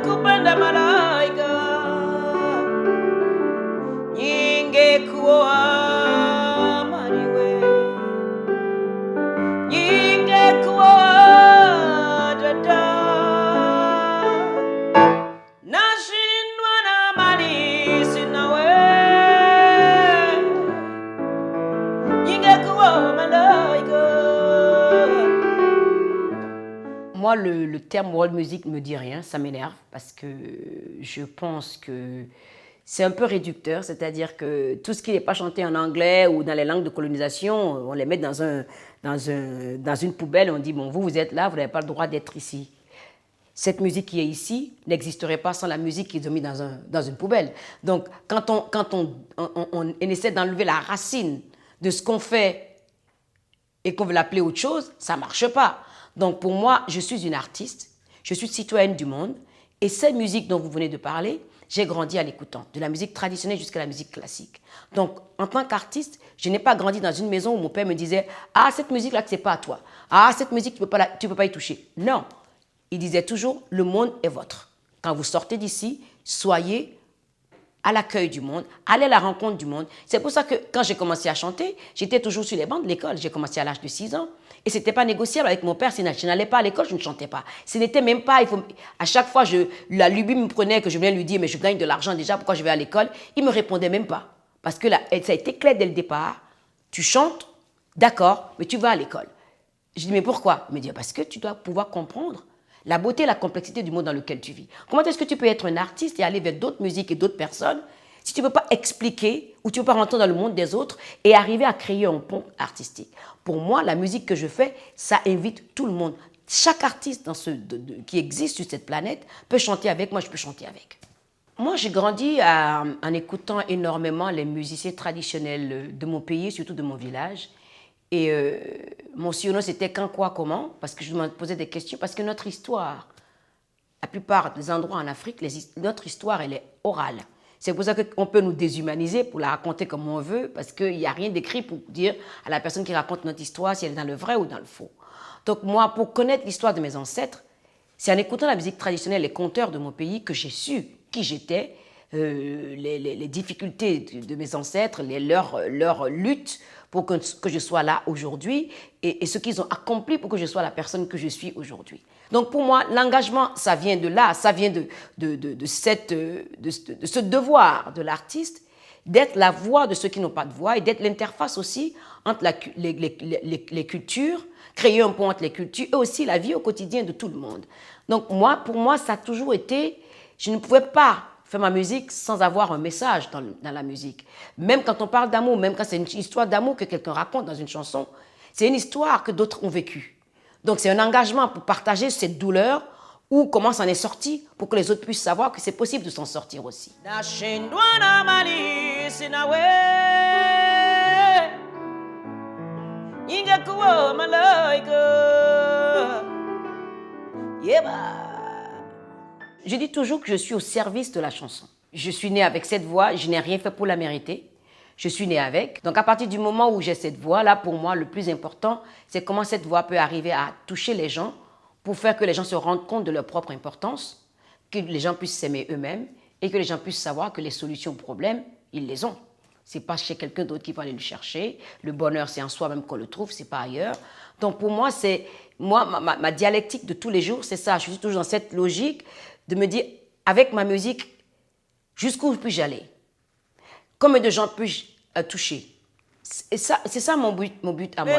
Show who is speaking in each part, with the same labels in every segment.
Speaker 1: kupenda malaika ningekuwa mariwe ningekuwa dada nashindwa na mali sinawe ningekuwa malaika. Moi, le terme world music ne me dit rien, ça m'énerve parce que je pense que c'est un peu réducteur, c'est-à-dire que tout ce qui n'est pas chanté en anglais ou dans les langues de colonisation, on les met dans une poubelle et on dit, bon, vous êtes là, vous n'avez pas le droit d'être ici. Cette musique qui est ici n'existerait pas sans la musique qu'ils ont mis dans une poubelle. Donc, quand on essaie d'enlever la racine de ce qu'on fait et qu'on veut l'appeler autre chose, ça ne marche pas. Donc pour moi, je suis une artiste, je suis citoyenne du monde et cette musique dont vous venez de parler, j'ai grandi à l'écoutant, de la musique traditionnelle jusqu'à la musique classique. Donc en tant qu'artiste, je n'ai pas grandi dans une maison où mon père me disait « Ah, cette musique-là, c'est pas à toi. Ah, cette musique, tu peux pas y toucher. » Non, il disait toujours « Le monde est votre. Quand vous sortez d'ici, soyez à l'accueil du monde, allez à la rencontre du monde. » C'est pour ça que quand j'ai commencé à chanter, j'étais toujours sur les bancs de l'école. J'ai commencé à l'âge de 6 ans. Et ce n'était pas négociable avec mon père. Si je n'allais pas à l'école, je ne chantais pas. Ce n'était même pas... à chaque fois, la lubie me prenait que je venais lui dire « Mais je gagne de l'argent déjà, pourquoi je vais à l'école ?» Il ne me répondait même pas. Parce que ça a été clair dès le départ. Tu chantes, d'accord, mais tu vas à l'école. Je dis « Mais pourquoi ?» Il me dit « Parce que tu dois pouvoir comprendre la beauté et la complexité du monde dans lequel tu vis. Comment est-ce que tu peux être un artiste et aller vers d'autres musiques et d'autres personnes si tu ne peux pas expliquer ou tu ne peux pas rentrer dans le monde des autres et arriver à créer un pont artistique? Pour moi, la musique que je fais, ça invite tout le monde. Chaque artiste qui existe sur cette planète peut chanter avec moi, je peux chanter avec. Moi, j'ai grandi en écoutant énormément les musiciens traditionnels de mon pays, surtout de mon village. Et mon surnom, c'était « Quand, quoi, comment ?» parce que je me posais des questions. Parce que notre histoire, la plupart des endroits en Afrique, notre histoire, elle est orale. C'est pour ça qu'on peut nous déshumaniser pour la raconter comme on veut, parce qu'il n'y a rien d'écrit pour dire à la personne qui raconte notre histoire si elle est dans le vrai ou dans le faux. Donc moi, pour connaître l'histoire de mes ancêtres, c'est en écoutant la musique traditionnelle, les conteurs de mon pays, que j'ai su qui j'étais, les difficultés de mes ancêtres, leur lutte pour que je sois là aujourd'hui et ce qu'ils ont accompli pour que je sois la personne que je suis aujourd'hui. Donc pour moi, l'engagement, ça vient de là, ça vient de ce devoir de l'artiste d'être la voix de ceux qui n'ont pas de voix et d'être l'interface aussi entre les cultures, créer un pont entre les cultures et aussi la vie au quotidien de tout le monde. Donc pour moi, ça a toujours été, je ne pouvais pas faire ma musique sans avoir un message dans la musique. Même quand on parle d'amour, même quand c'est une histoire d'amour que quelqu'un raconte dans une chanson, c'est une histoire que d'autres ont vécue. Donc c'est un engagement pour partager cette douleur ou comment s'en est sorti pour que les autres puissent savoir que c'est possible de s'en sortir aussi. Je dis toujours que je suis au service de la chanson. Je suis née avec cette voix, je n'ai rien fait pour la mériter. Je suis née avec. Donc à partir du moment où j'ai cette voix-là, pour moi, le plus important, c'est comment cette voix peut arriver à toucher les gens pour faire que les gens se rendent compte de leur propre importance, que les gens puissent s'aimer eux-mêmes et que les gens puissent savoir que les solutions aux problèmes, ils les ont. Ce n'est pas chez quelqu'un d'autre qui va aller le chercher. Le bonheur, c'est en soi-même qu'on le trouve, ce n'est pas ailleurs. Donc pour moi, ma dialectique de tous les jours, c'est ça. Je suis toujours dans cette logique de me dire, avec ma musique, jusqu'où puis-je aller? Combien de gens puis-je toucher? Et ça, c'est ça mon but à moi.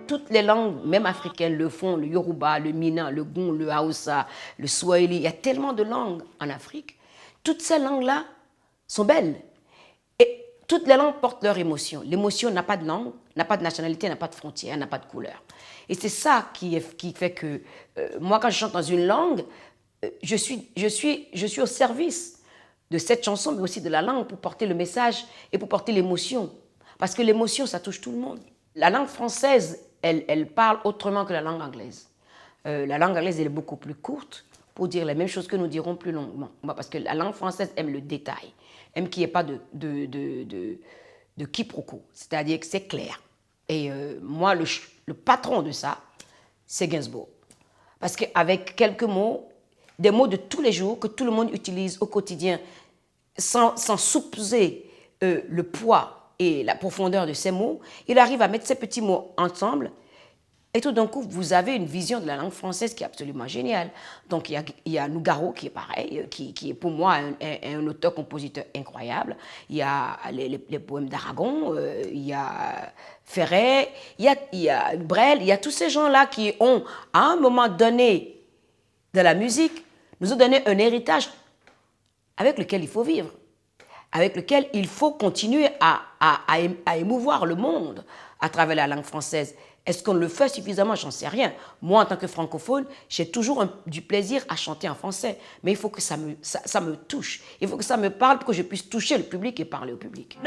Speaker 1: Toutes les langues, même africaines, le font, le Yoruba, le Mina, le Gon, le Hausa, le Swahili. Il y a tellement de langues en Afrique. Toutes ces langues-là sont belles. Et toutes les langues portent leur émotion. L'émotion n'a pas de langue, n'a pas de nationalité, n'a pas de frontières, n'a pas de couleur. Et c'est ça qui fait que moi, quand je chante dans une langue, je suis au service de cette chanson, mais aussi de la langue pour porter le message et pour porter l'émotion. Parce que l'émotion, ça touche tout le monde. La langue française, elle parle autrement que la langue anglaise. La langue anglaise elle est beaucoup plus courte pour dire les mêmes choses que nous dirons plus longuement. Parce que la langue française aime le détail, aime qu'il n'y ait pas de quiproquo, c'est-à-dire que c'est clair. Et moi, le patron de ça, c'est Gainsbourg. Parce qu'avec quelques mots, des mots de tous les jours que tout le monde utilise au quotidien, sans soupeser le poids et la profondeur de ces mots, il arrive à mettre ces petits mots ensemble. Et tout d'un coup, vous avez une vision de la langue française qui est absolument géniale. Donc, il y a Nougaro qui est pareil, qui est pour moi un auteur-compositeur incroyable. Il y a les poèmes d'Aragon, il y a Ferret, il y a Brel, il y a tous ces gens-là qui ont, à un moment donné de la musique, nous ont donné un héritage avec lequel il faut vivre, avec lequel il faut continuer à émouvoir le monde à travers la langue française. Est-ce qu'on le fait suffisamment? J'en sais rien. Moi, en tant que francophone, j'ai toujours du plaisir à chanter en français. Mais il faut que ça me touche. Il faut que ça me parle pour que je puisse toucher le public et parler au public.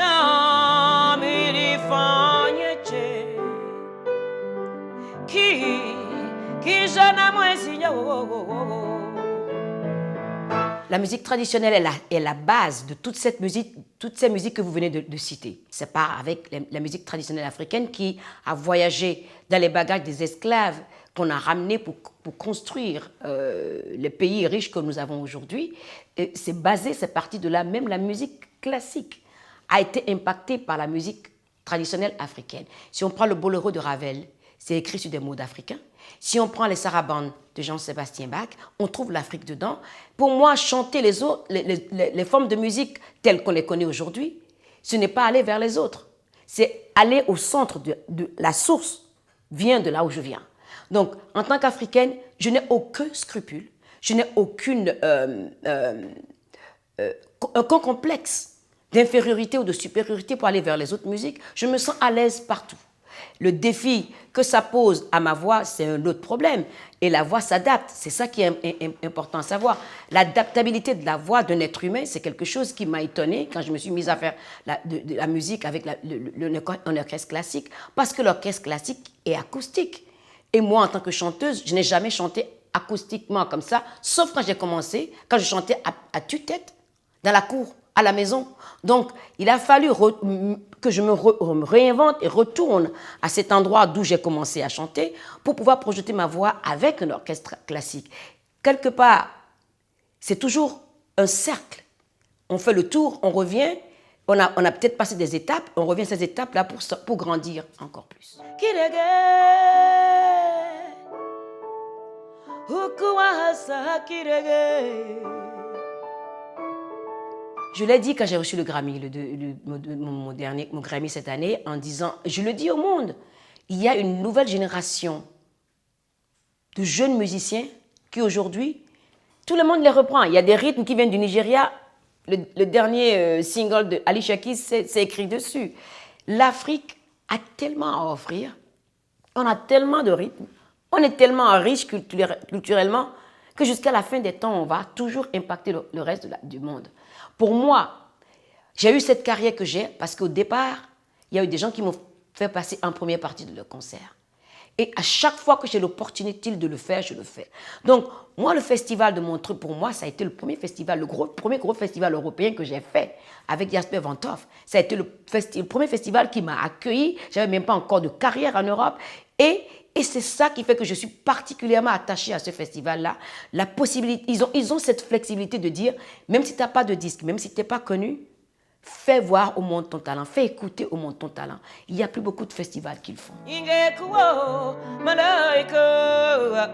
Speaker 1: La musique traditionnelle est la base de toutes ces musiques que vous venez de citer. C'est pas avec la musique traditionnelle africaine qui a voyagé dans les bagages des esclaves qu'on a ramenés pour construire les pays riches que nous avons aujourd'hui. C'est parti de là. Même la musique classique a été impactée par la musique traditionnelle africaine. Si on prend le boléro de Ravel, c'est écrit sur des mots d'Africains. Si on prend les sarabandes de Jean-Sébastien Bach, on trouve l'Afrique dedans. Pour moi, chanter les formes de musique telles qu'on les connaît aujourd'hui, ce n'est pas aller vers les autres. C'est aller au centre de la source, vient de là où je viens. Donc, en tant qu'Africaine, je n'ai aucun scrupule, je n'ai aucun complexe d'infériorité ou de supériorité pour aller vers les autres musiques. Je me sens à l'aise partout. Le défi que ça pose à ma voix, c'est un autre problème. Et la voix s'adapte. C'est ça qui est important à savoir. L'adaptabilité de la voix d'un être humain, c'est quelque chose qui m'a étonnée quand je me suis mise à faire de la musique avec un orchestre classique. Parce que l'orchestre classique est acoustique. Et moi, en tant que chanteuse, je n'ai jamais chanté acoustiquement comme ça, sauf quand j'ai commencé, quand je chantais à tue-tête, dans la cour, à la maison. Donc, il a fallu que je me réinvente et retourne à cet endroit d'où j'ai commencé à chanter pour pouvoir projeter ma voix avec un orchestre classique. Quelque part, c'est toujours un cercle. On fait le tour, on revient, on a peut-être passé des étapes, on revient à ces étapes-là pour grandir encore plus. Je l'ai dit quand j'ai reçu le Grammy, mon Grammy cette année, en disant, je le dis au monde, il y a une nouvelle génération de jeunes musiciens qui aujourd'hui, tout le monde les reprend. Il y a des rythmes qui viennent du Nigeria. Le dernier single de Alicia Keys, c'est écrit dessus. L'Afrique a tellement à offrir, on a tellement de rythmes, on est tellement riche culturellement que jusqu'à la fin des temps, on va toujours impacter le reste du monde. Pour moi, j'ai eu cette carrière que j'ai parce qu'au départ, il y a eu des gens qui m'ont fait passer en première partie de leur concert. Et à chaque fois que j'ai l'opportunité de le faire, je le fais. Donc, moi, le festival de Montreux, pour moi, ça a été le premier festival, premier gros festival européen que j'ai fait avec Jasper Van Toff. Ça a été le premier festival qui m'a accueilli. Je n'avais même pas encore de carrière en Europe. Et c'est ça qui fait que je suis particulièrement attachée à ce festival-là. La possibilité, ils ont cette flexibilité de dire, même si tu n'as pas de disque, même si tu n'es pas connu, fais voir au monde ton talent, fais écouter au monde ton talent. Il n'y a plus beaucoup de festivals qui le font. Malaika